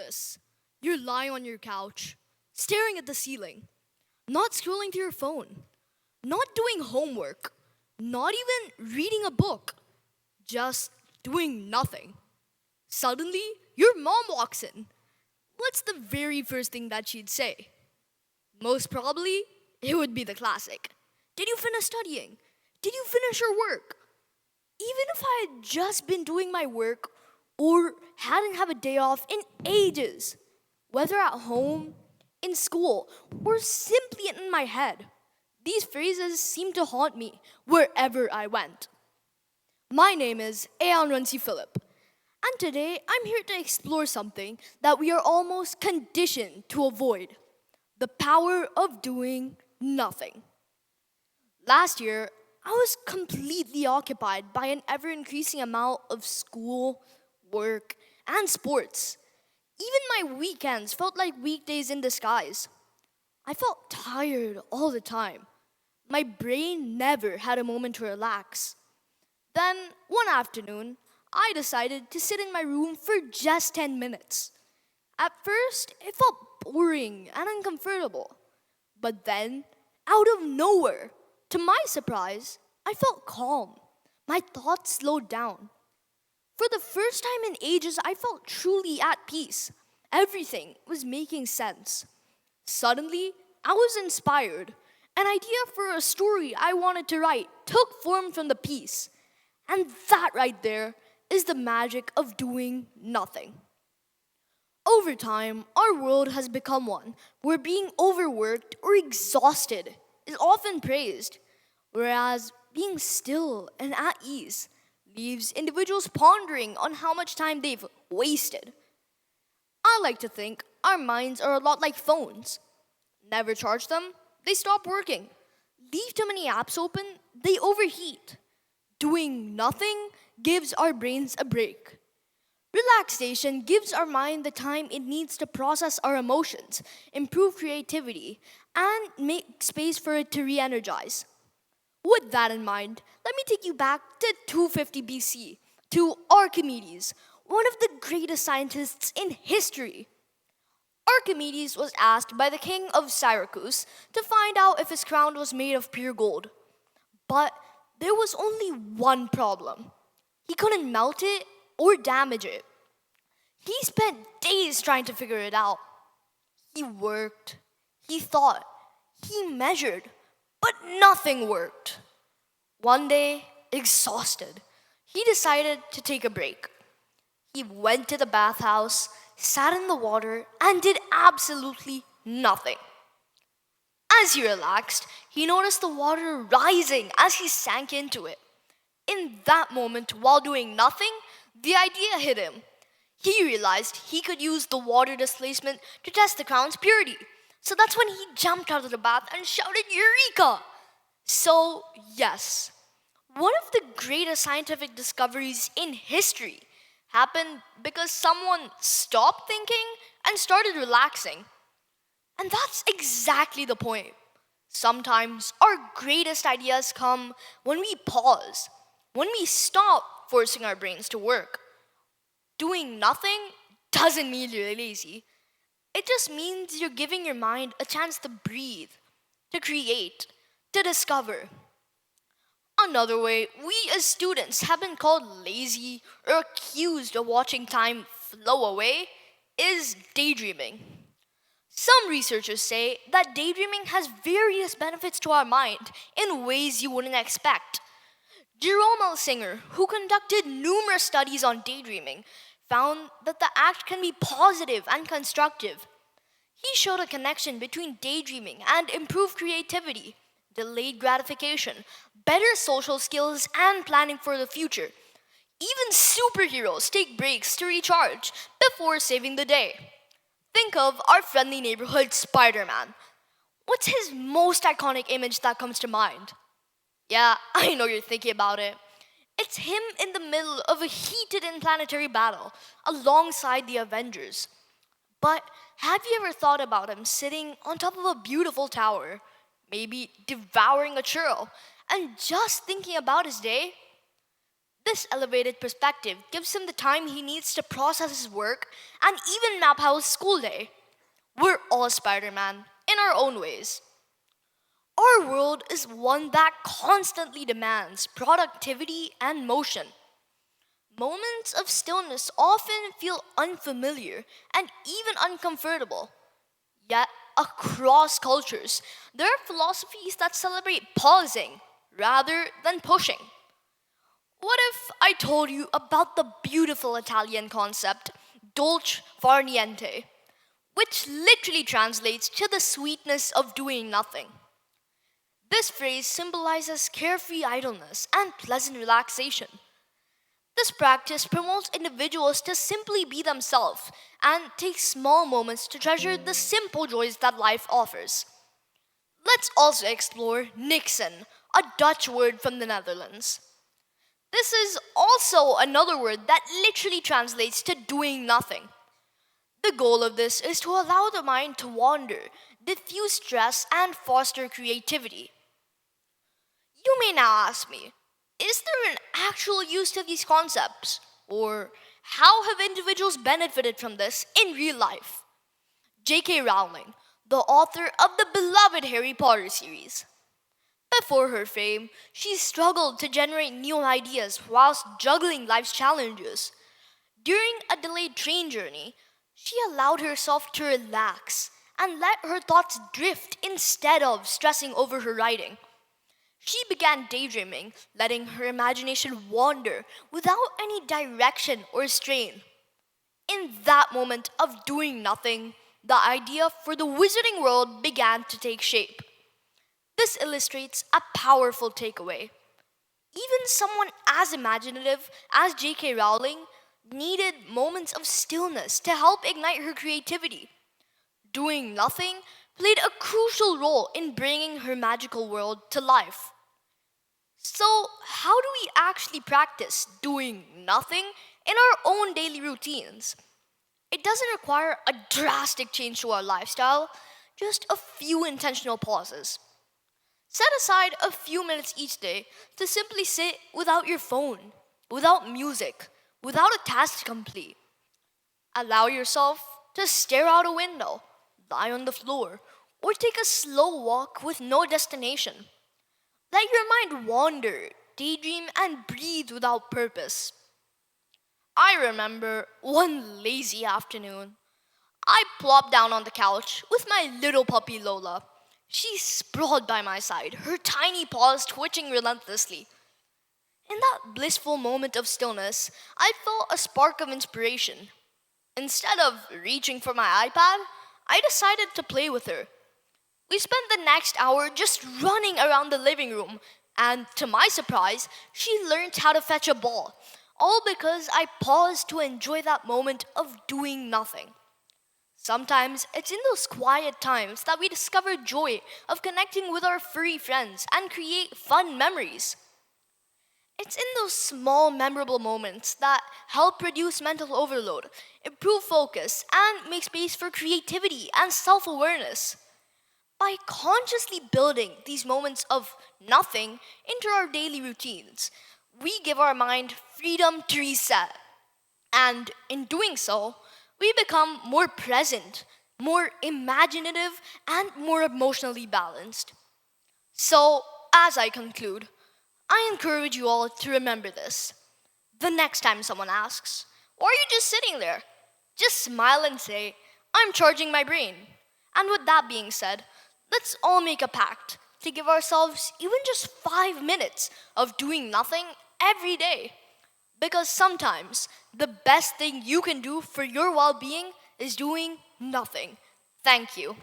this. You're lying on your couch, staring at the ceiling, not scrolling through your phone, not doing homework, not even reading a book, just doing nothing. Suddenly, your mom walks in. What's the very first thing that she'd say? Most probably, it would be the classic. Did you finish studying? Did you finish your work? Even if I had just been doing my work or hadn't had a day off in ages, whether at home, in school, or simply in my head, these phrases seem to haunt me wherever I went. My name is Ayan Ransi Philip, and today I'm here to explore something that we are almost conditioned to avoid: the power of doing nothing. Last year, I was completely occupied by an ever increasing amount of school, work, and sports. Even my weekends felt like weekdays in disguise. I felt tired all the time. My brain never had a moment to relax. Then, one afternoon, I decided to sit in my room for just 10 minutes. At first, it felt boring and uncomfortable. But then, out of nowhere, to my surprise, I felt calm. My thoughts slowed down. For the first time in ages, I felt truly at peace. Everything was making sense. Suddenly, I was inspired. An idea for a story I wanted to write took form from the peace. And that right there is the magic of doing nothing. Over time, our world has become one where being overworked or exhausted is often praised, whereas being still and at ease leaves individuals pondering on how much time they've wasted. I like to think our minds are a lot like phones. Never charge them, they stop working. Leave too many apps open, they overheat. Doing nothing gives our brains a break. Relaxation gives our mind the time it needs to process our emotions, improve creativity, and make space for it to re energize. With that in mind, let me take you back to 250 BC, to Archimedes, one of the greatest scientists in history. Archimedes was asked by the king of Syracuse to find out if his crown was made of pure gold. But there was only one problem: he couldn't melt it or damage it. He spent days trying to figure it out. He worked, he thought, he measured, but nothing worked. One day, exhausted, he decided to take a break. He went to the bathhouse, sat in the water, and did absolutely nothing. As he relaxed, he noticed the water rising as he sank into it. In that moment, while doing nothing, the idea hit him. He realized he could use the water displacement to test the crown's purity. So that's when he jumped out of the bath and shouted, "Eureka!" So, yes, one of the greatest scientific discoveries in history happened because someone stopped thinking and started relaxing. And that's exactly the point. Sometimes our greatest ideas come when we pause, when we stop forcing our brains to work. Doing nothing doesn't mean you're lazy. It just means you're giving your mind a chance to breathe, to create, to discover. Another way we as students have been called lazy or accused of watching time flow away is daydreaming. Some researchers say that daydreaming has various benefits to our mind in ways you wouldn't expect. Jerome L. Singer, who conducted numerous studies on daydreaming, found that the act can be positive and constructive. He showed a connection between daydreaming and improved creativity, delayed gratification, better social skills, and planning for the future. Even superheroes take breaks to recharge before saving the day. Think of our friendly neighborhood Spider Man. What's his most iconic image that comes to mind? Yeah, I know you're thinking about it. It's him in the middle of a heated interplanetary battle alongside the Avengers. But have you ever thought about him sitting on top of a beautiful tower, maybe devouring a churro, and just thinking about his day? This elevated perspective gives him the time he needs to process his work and even map out his school day. We're all Spider Man in our own ways. Our world is one that constantly demands productivity and motion. Moments of stillness often feel unfamiliar and even uncomfortable. Yet, across cultures, there are philosophies that celebrate pausing rather than pushing. What if I told you about the beautiful Italian concept, dolce far niente, which literally translates to the sweetness of doing nothing? This phrase symbolizes carefree idleness and pleasant relaxation. This practice promotes individuals to simply be themselves and take small moments to treasure the simple joys that life offers. Let's also explore Nixon, a Dutch word from the Netherlands. This is also another word that literally translates to doing nothing. The goal of this is to allow the mind to wander, diffuse stress, and foster creativity. You may now ask me, is there an actual use to these concepts? Or how have individuals benefited from this in real life? J.K. Rowling, the author of the beloved Harry Potter series. Before her fame, she struggled to generate new ideas whilst juggling life's challenges. During a delayed train journey, she allowed herself to relax and let her thoughts drift instead of stressing over her writing. She began daydreaming, letting her imagination wander without any direction or strain. In that moment of doing nothing, the idea for the wizarding world began to take shape. This illustrates a powerful takeaway. Even someone as imaginative as J.K. Rowling needed moments of stillness to help ignite her creativity. Doing nothing played a crucial role in bringing her magical world to life. So, how do we actually practice doing nothing in our own daily routines? It doesn't require a drastic change to our lifestyle, just a few intentional pauses. Set aside a few minutes each day to simply sit without your phone, without music, without a task to complete. Allow yourself to stare out a window, lie on the floor, or take a slow walk with no destination. Let your mind wander, daydream, and breathe without purpose. I remember one lazy afternoon. I plopped down on the couch with my little puppy Lola. She sprawled by my side, her tiny paws twitching relentlessly. In that blissful moment of stillness, I felt a spark of inspiration. Instead of reaching for my iPad, I decided to play with her. We spent the next hour just running around the living room, and to my surprise, she learned how to fetch a ball, all because I paused to enjoy that moment of doing nothing. Sometimes it's in those quiet times that we discover joy of connecting with our furry friends and create fun memories. It's in those small, memorable moments that help reduce mental overload, improve focus, and make space for creativity and self awareness. By consciously building these moments of nothing into our daily routines, we give our mind freedom to reset. And in doing so, we become more present, more imaginative, and more emotionally balanced. So, as I conclude, I encourage you all to remember this. The next time someone asks, "Why are you just sitting there?" just smile and say, "I'm charging my brain." And with that being said, let's all make a pact to give ourselves even just 5 minutes of doing nothing every day. Because sometimes the best thing you can do for your well being is doing nothing. Thank you.